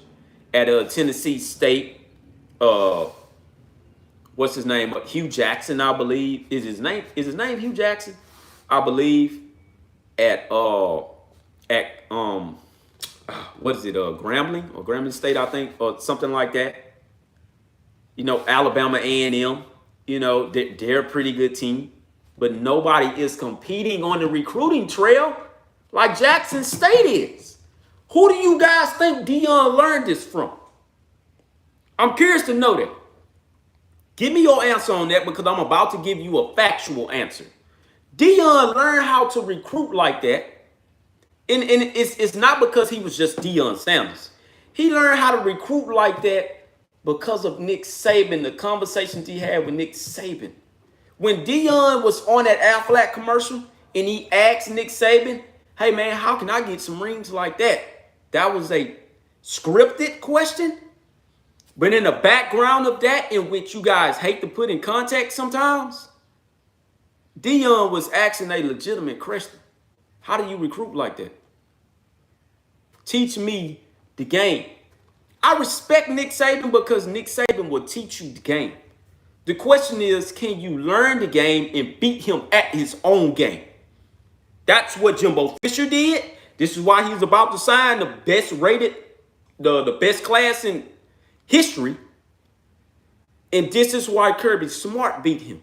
at Tennessee State. What's his name? Hugh Jackson, I believe. Is his name Hugh Jackson? I believe at what is it? Grambling State, I think, or something like that. You know, Alabama A&M. You know, they're a pretty good team. But nobody is competing on the recruiting trail like Jackson State is. Who do you guys think Deion learned this from? I'm curious to know that. Give me your answer on that, because I'm about to give you a factual answer. Deion learned how to recruit like that. And it's not because he was just Deion Sanders. He learned how to recruit like that because of Nick Saban, the conversations he had with Nick Saban. When Deion was on that Aflac commercial and he asked Nick Saban, hey man, how can I get some rings like that? That was a scripted question. But in the background of that, in which you guys hate to put in context sometimes, Deion was asking a legitimate question. How do you recruit like that? Teach me the game. I respect Nick Saban because Nick Saban will teach you the game. The question is, can you learn the game and beat him at his own game? That's what Jimbo Fisher did. This is why he's about to sign the best rated, the best class in history. And this is why Kirby Smart beat him.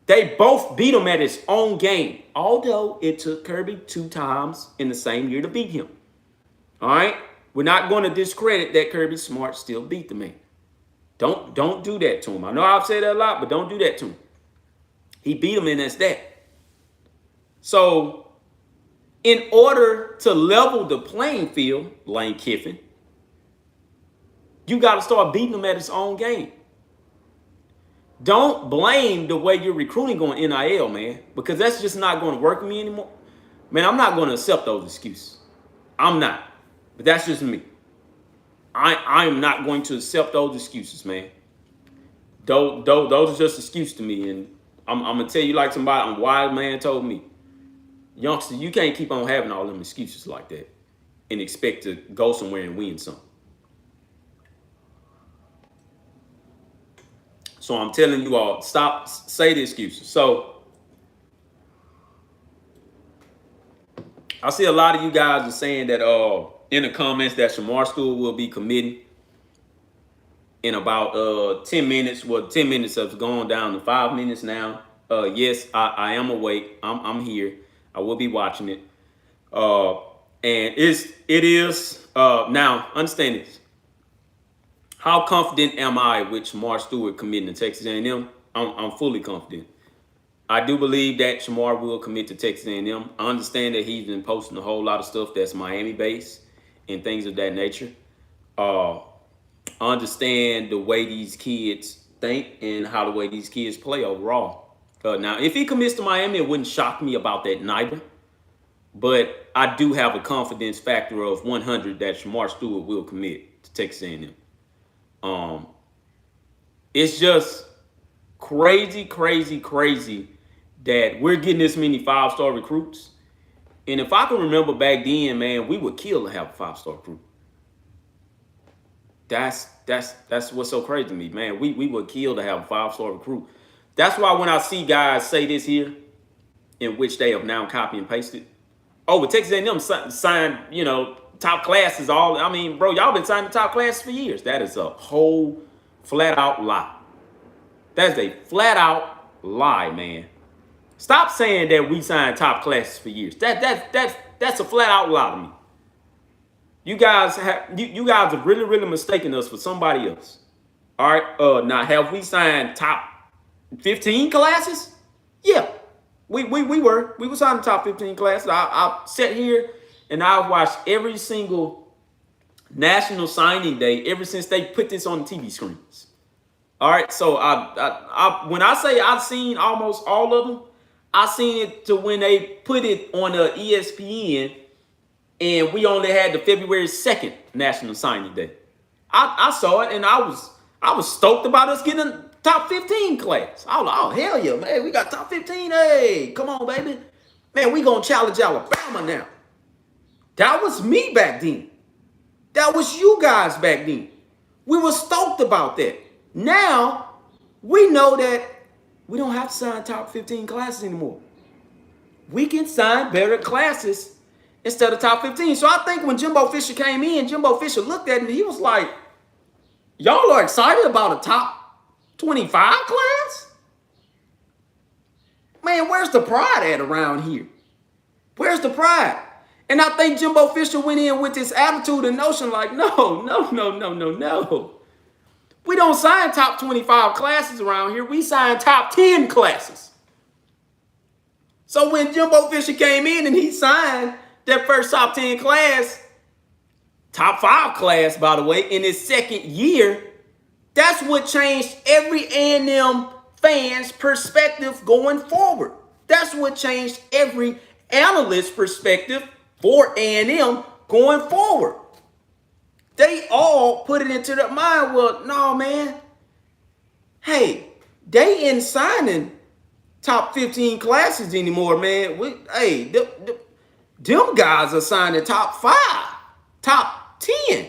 They both beat him at his own game, although it took Kirby 2 times in the same year to beat him. All right? We're not going to discredit that Kirby Smart still beat the man. Don't do that to him. I know I've said that a lot, but don't do that to him. He beat him, and that's that. So, in order to level the playing field, Lane Kiffin, you got to start beating him at his own game. Don't blame the way you're recruiting on NIL, man, because that's just not going to work with me anymore. Man, I'm not going to accept those excuses. I'm not. But that's just me. I am not going to accept those excuses, man. Those are just excuses to me. And I'm going to tell you like somebody, a wise man told me, youngster, you can't keep on having all them excuses like that and expect to go somewhere and win something. So I'm telling you all, stop, say the excuses. So I see a lot of you guys are saying that in the comments that Shemar Stewart will be committing in about 10 minutes. Well, 10 minutes has gone down to 5 minutes now. Yes, I am awake. I'm here. I will be watching it. And it is now, understand this. How confident am I with Shemar Stewart committing to Texas A&M? I'm fully confident. I do believe that Shemar will commit to Texas A&M. I understand that he's been posting a whole lot of stuff that's Miami-based and things of that nature. I understand the way these kids think and how the way these kids play overall. Now, if he commits to Miami, it wouldn't shock me about that neither. But I do have a confidence factor of 100 that Shemar Stewart will commit to Texas A&M. It's just crazy that we're getting this many 5-star recruits. And if I can remember back then, man, we would kill to have a 5-star recruit. That's what's so crazy to me, man. We would kill to have a 5-star recruit. That's why when I see guys say this here, in which they have now copy and pasted, oh, but Texas A&M signed, top classes all. I mean, bro, y'all been signing top classes for years. That is a whole flat out lie. That's a flat out lie, man. Stop saying that we signed top classes for years. That's a flat out lie to me. You guys are really mistaking us for somebody else. All right. Now have we signed top 15 classes? Yeah. We were signing top 15 classes. I sat here and I've watched every single National Signing Day ever since they put this on the TV screens. All right, so I when I say I've seen almost all of them, I seen it to when they put it on ESPN, and we only had the February 2nd National Signing Day. I saw it and I I was stoked about us getting a top 15 class. I was like, oh, hell yeah, man. We got top 15. Hey, come on, baby. Man, we going to challenge Alabama now. That was me back then. That was you guys back then. We were stoked about that. Now, we know that we don't have to sign top 15 classes anymore. We can sign better classes instead of top 15. So I think when Jimbo Fisher came in, Jimbo Fisher looked at it and he was like, y'all are excited about a top 25 class? Man, where's the pride at around here? Where's the pride? And I think Jimbo Fisher went in with this attitude and notion like, no. We don't sign top 25 classes around here. We sign top 10 classes. So when Jimbo Fisher came in and he signed that first top 10 class, top 5 class, by the way, in his second year, that's what changed every A&M fan's perspective going forward. That's what changed every analyst's perspective for A&M going forward. They all put it into their mind, well, no, man. Hey, they ain't signing top 15 classes anymore, man. Them guys are signing top 5, top 10.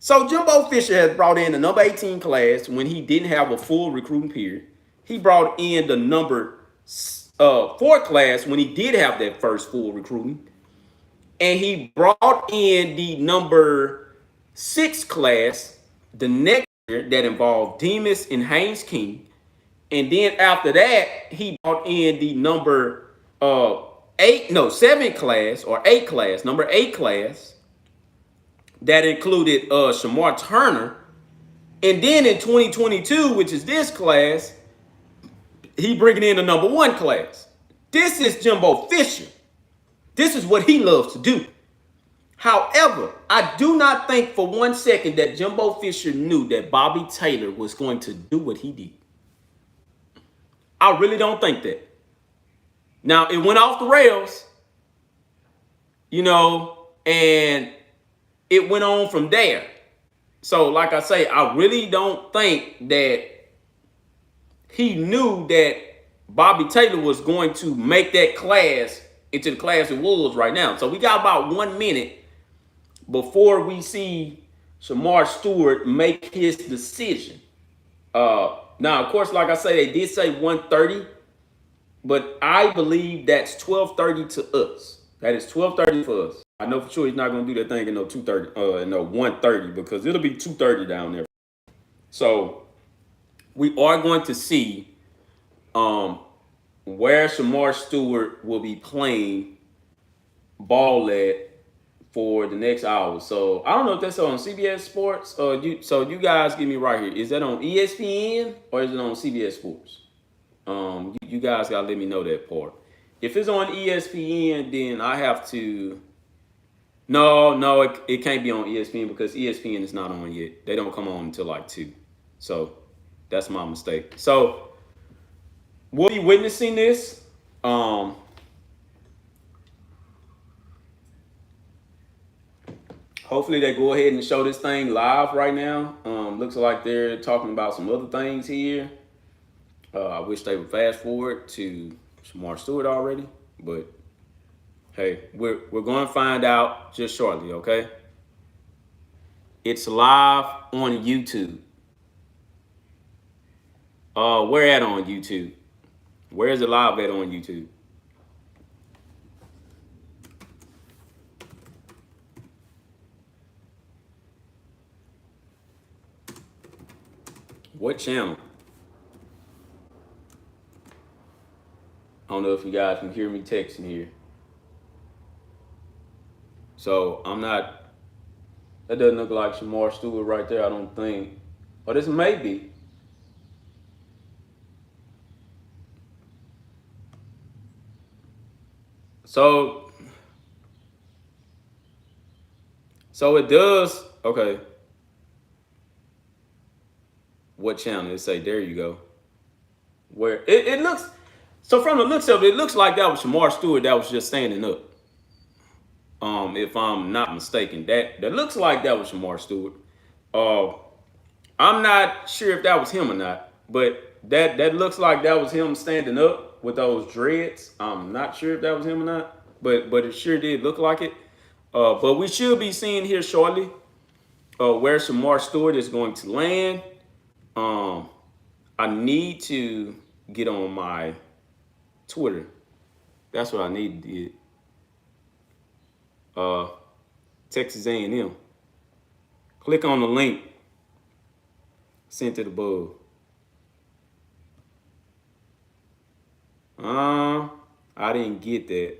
So Jimbo Fisher has brought in the number 18 class when he didn't have a full recruiting period. He brought in the number 4 class when he did have that first full recruiting. And he brought in the number 6 class the next year that involved Demas and Haynes King. And then after that, he brought in the number 7 class or 8 class, number 8 class that included Shemar Turner. And then in 2022, which is this class, he bringing in the number 1 class. This is Jimbo Fisher. This is what he loves to do. However, I do not think for one second that Jimbo Fisher knew that Bobby Taylor was going to do what he did. I really don't think that. Now, it went off the rails, and it went on from there. So, like I say, I really don't think that he knew that Bobby Taylor was going to make that class into the class it was right now. So we got about 1 minute before we see Shemar Stewart make his decision. Now, of course, like I say, they did say 1:30, but I believe that's 12:30 to us. That is 12:30 for us. I know for sure he's not going to do that thing in no 2:30, no 1:30, because it'll be 2:30 down there. So we are going to see where Shemar Stewart will be playing ball at for the next hour. So I don't know if that's on CBS Sports or you guys get me right here. Is that on ESPN or is it on CBS Sports? You guys gotta let me know that part. If it's on ESPN, then I have to. No, it can't be on ESPN because ESPN is not on yet. They don't come on until like 2. So that's my mistake. So we'll be witnessing this. Hopefully they go ahead and show this thing live right now. Looks like they're talking about some other things here. I wish they would fast forward to Shemar Stewart already, but hey, we're going to find out just shortly, okay? It's live on YouTube. Where at on YouTube? Where is it live at on YouTube? What channel? I don't know if you guys can hear me texting here. So I'm not, that doesn't look like Shemar Stewart right there, I don't think. Or this may be. So it does, okay. What channel? It say, there you go. Where it looks, so from the looks of it, it looks like that was Shemar Stewart that was just standing up. If I'm not mistaken, that looks like that was Shemar Stewart. I'm not sure if that was him or not, but that looks like that was him standing up with those dreads. I'm not sure if that was him or not, but it sure did look like it. But we should be seeing here shortly where Shemar Stewart is going to land. Um, I need to get on my Twitter. That's what I need to do. Texas A&M. Click on the link sent it above. I didn't get that.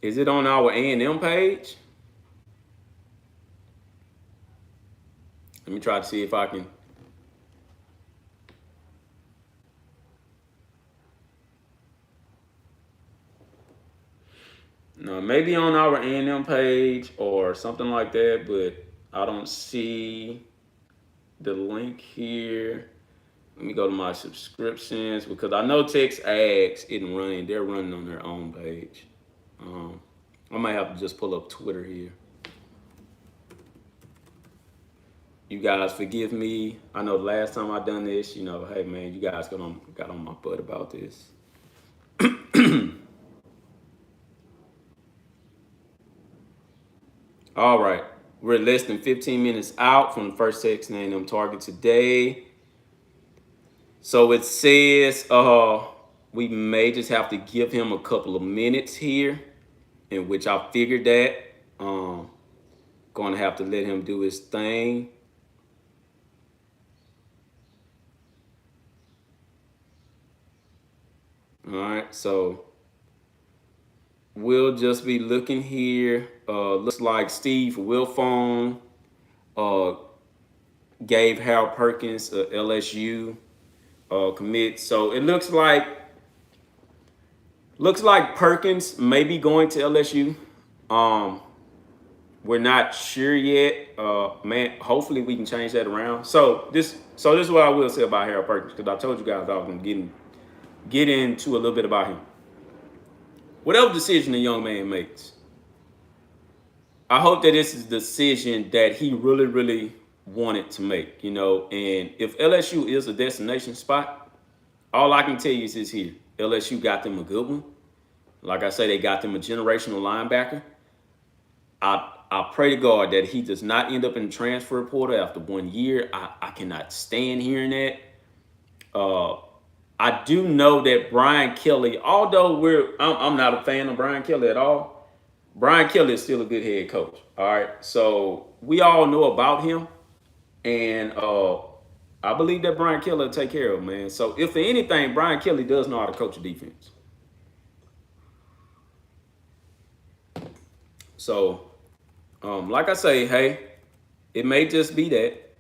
Is it on our A&M page? Let me try to see if I can. No, maybe on our A&M page or something like that, but I don't see the link here. Let me go to my subscriptions because I know Text Ads isn't running. They're running on their own page. I might have to just pull up Twitter here. You guys forgive me. I know the last time I done this, hey man, you guys got on my butt about this. All right, we're less than 15 minutes out from the first Texas A&M target today. So it says we may just have to give him a couple of minutes here, in which I figured that. Going to have to let him do his thing. All right, so we'll just be looking here. Looks like Steve Wilfone gave Hal Perkins a LSU commit. So it looks like Perkins may be going to LSU. We're not sure yet. Man, hopefully we can change that around. So this is what I will say about Hal Perkins, because I told you guys I was going to get into a little bit about him. Whatever decision the young man makes, I hope that this is the decision that he really, really wanted to make, and if LSU is a destination spot, all I can tell you is this here. LSU got them a good one. Like I say, they got them a generational linebacker. I pray to God that he does not end up in the transfer portal after 1 year. I cannot stand hearing that. I do know that Brian Kelly, although I'm not a fan of Brian Kelly at all, Brian Kelly is still a good head coach. All right. So we all know about him. And I believe that Brian Kelly will take care of him, man. So if for anything, Brian Kelly does know how to coach a defense. So, like I say, hey, it may just be that.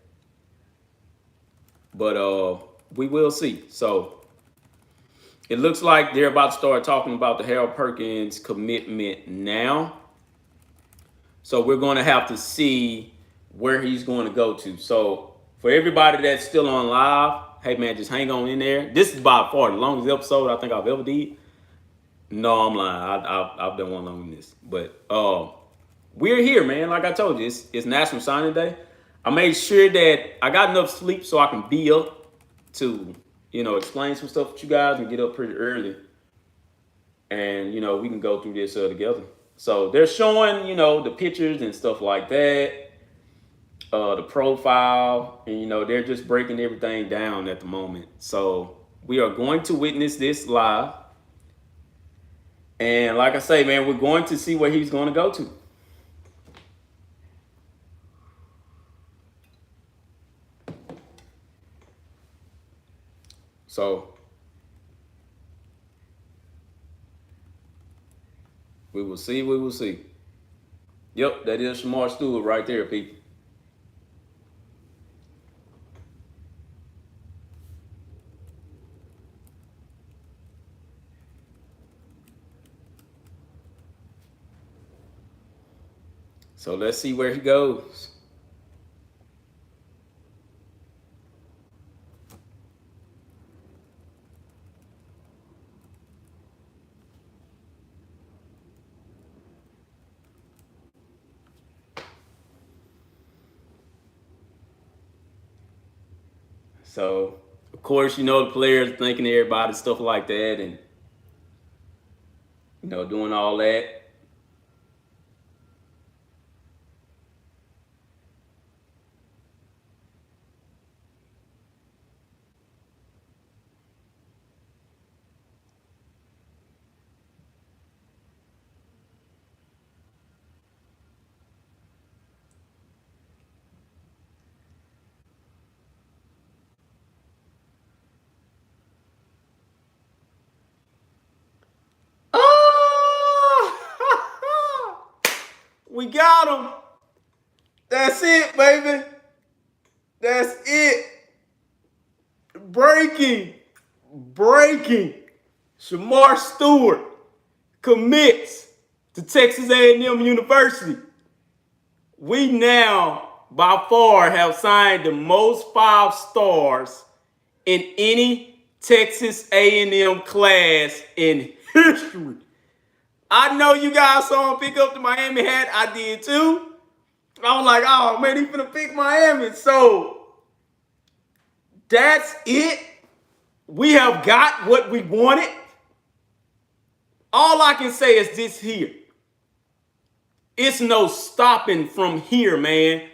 But we will see. So it looks like they're about to start talking about the Hal Perkins commitment now. So we're going to have to see where he's going to go to. So for everybody that's still on live, hey man, just hang on in there. This is by far the longest episode I think I've ever did. No, I'm lying. I've done one longer than this. But we're here, man. Like I told you, it's National Signing Day. I made sure that I got enough sleep so I can be up to, explain some stuff to you guys and get up pretty early. And, we can go through this together. So they're showing, the pictures and stuff like that, the profile, and, they're just breaking everything down at the moment. So we are going to witness this live. And like I say, man, we're going to see where he's going to go to. So we will see. We will see. Yep, that is Shemar Stewart right there, people. So let's see where he goes. So, of course, you know, the players thanking everybody, stuff like that, and, you know, doing all that. Oh! We got him. That's it, baby. That's it. Breaking. Shemar Stewart commits to Texas A&M University. We now, by far, have signed the most 5 stars in any Texas A&M class in history. I know you guys saw him pick up the Miami hat. I did too. I was like, oh man, he's finna pick Miami. So that's it. We have got what we wanted. All I can say is this here. It's no stopping from here, man.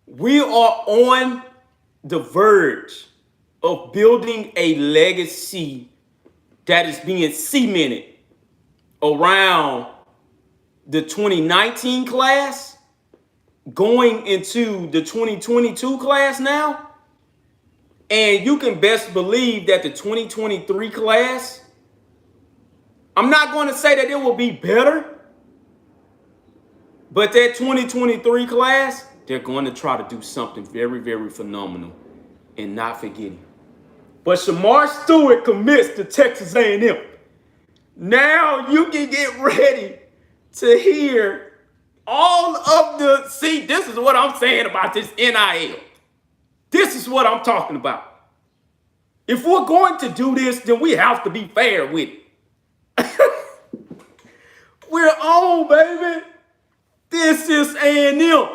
We are on the verge of building a legacy that is being cemented around the 2019 class, going into the 2022 class now. And you can best believe that the 2023 class, I'm not going to say that it will be better, but that 2023 class, they're going to try to do something very, very phenomenal and not forgetting. But Shemar Stewart commits to Texas A&M. Now you can get ready to hear all of the, see, this is what I'm saying about this NIL. This is what I'm talking about. If we're going to do this, then we have to be fair with it. We're on, baby. This is A&M.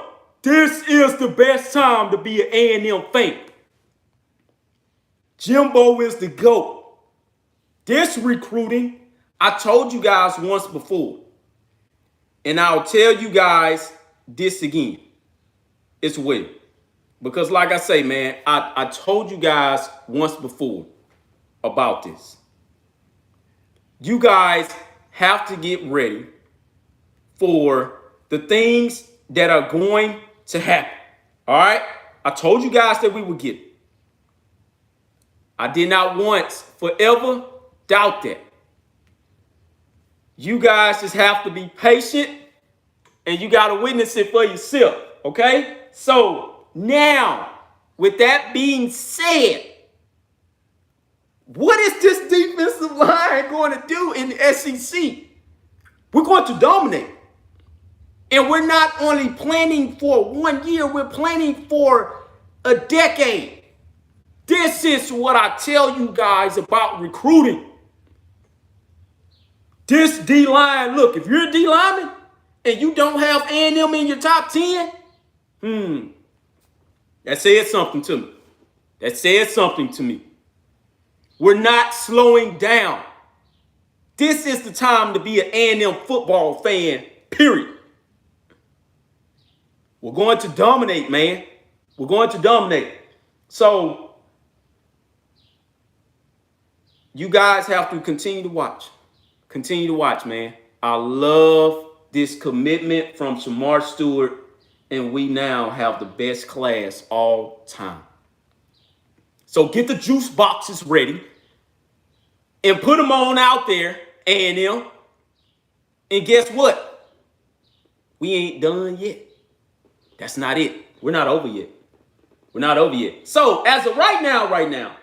This is the best time to be an A&M fan. Jimbo is the GOAT. This recruiting, I told you guys once before, and I'll tell you guys this again as well. Because like I say, man, I told you guys once before about this. You guys have to get ready for the things that are going to happen. All right? I told you guys that we would get it. I did not once forever doubt that. You guys just have to be patient and you got to witness it for yourself. Okay? So now, with that being said, what is this defensive line going to do in the SEC? We're going to dominate. And we're not only planning for 1 year, we're planning for a decade. This is what I tell you guys about recruiting. This D-line, look, if you're a D-lineman and you don't have A&M in your top 10, that said something to me. That said something to me. We're not slowing down. This is the time to be an A&M football fan, period. We're going to dominate, man. We're going to dominate. So, you guys have to continue to watch. Continue to watch, man. I love this commitment from Shemar Stewart, and we now have the best class all time. So get the juice boxes ready and put them on out there, A&M. And guess what? We ain't done yet. That's not it. We're not over yet. We're not over yet. So as of right now,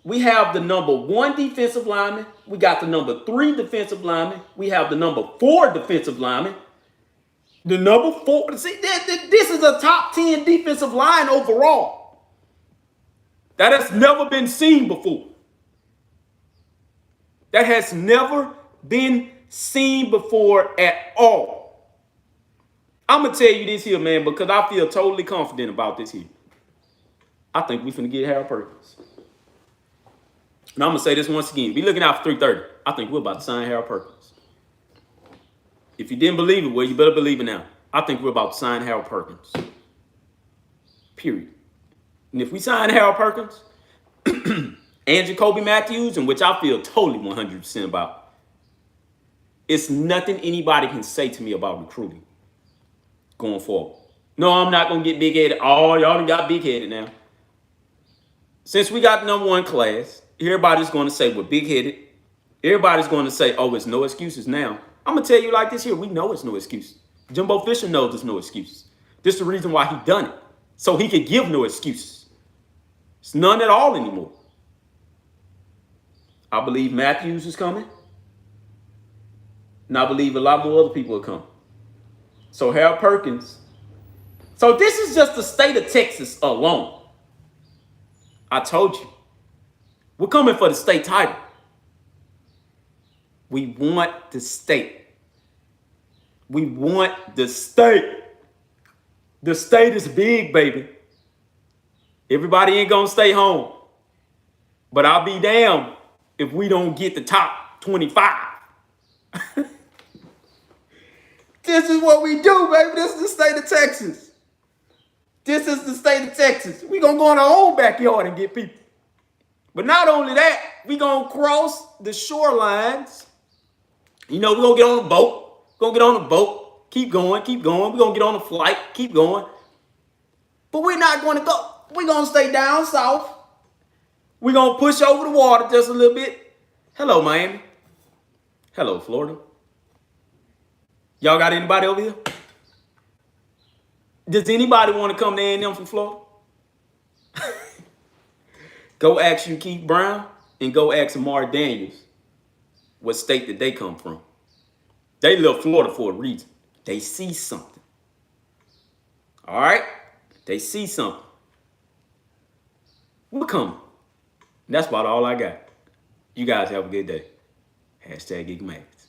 we have the number 1 defensive lineman. We got the number 3 defensive lineman. We have the number 4 defensive lineman. The number 4. See, this is a top 10 defensive line overall. That has never been seen before. That has never been seen before at all. I'm going to tell you this here, man, because I feel totally confident about this here. I think we finna get Hal Perkins. And I'm gonna say this once again. Be looking out for 3:30. I think we're about to sign Hal Perkins. If you didn't believe it, well, you better believe it now. I think we're about to sign Hal Perkins. Period. And if we sign Hal Perkins and Jacoby Matthews, in which I feel totally 100% about, it's nothing anybody can say to me about recruiting going forward. No, I'm not gonna get big-headed. Oh, y'all done got big-headed now. Since we got the #1 class, everybody's gonna say we're big-headed. Everybody's gonna say, oh, it's no excuses now. I'm gonna tell you like this here, we know it's no excuses. Jimbo Fisher knows there's no excuses. This is the reason why he done it. So he could give no excuses. It's none at all anymore. I believe Matthews is coming. And I believe a lot more other people are coming. So Hal Perkins. So this is just the state of Texas alone. I told you. We're coming for the state title. We want the state. We want the state. The state is big, baby. Everybody ain't gonna stay home. But I'll be damned if we don't get the top 25. This is what we do, baby. This is the state of Texas. This is the state of Texas. We're going to go in our own backyard and get people. But not only that, we're going to cross the shorelines. You know, we're going to get on a boat. We're going to get on a boat. Keep going, keep going. We're going to get on a flight. Keep going. But we're not going to go. We're going to stay down south. We're going to push over the water just a little bit. Hello, Miami. Hello, Florida. Y'all got anybody over here? Does anybody want to come to A&M from Florida? Go ask you Keith Brown and go ask Amari Daniels what state did they come from. They left Florida for a reason. They see something. All right? They see something. We're coming. That's about all I got. You guys have a good day. #GigMags.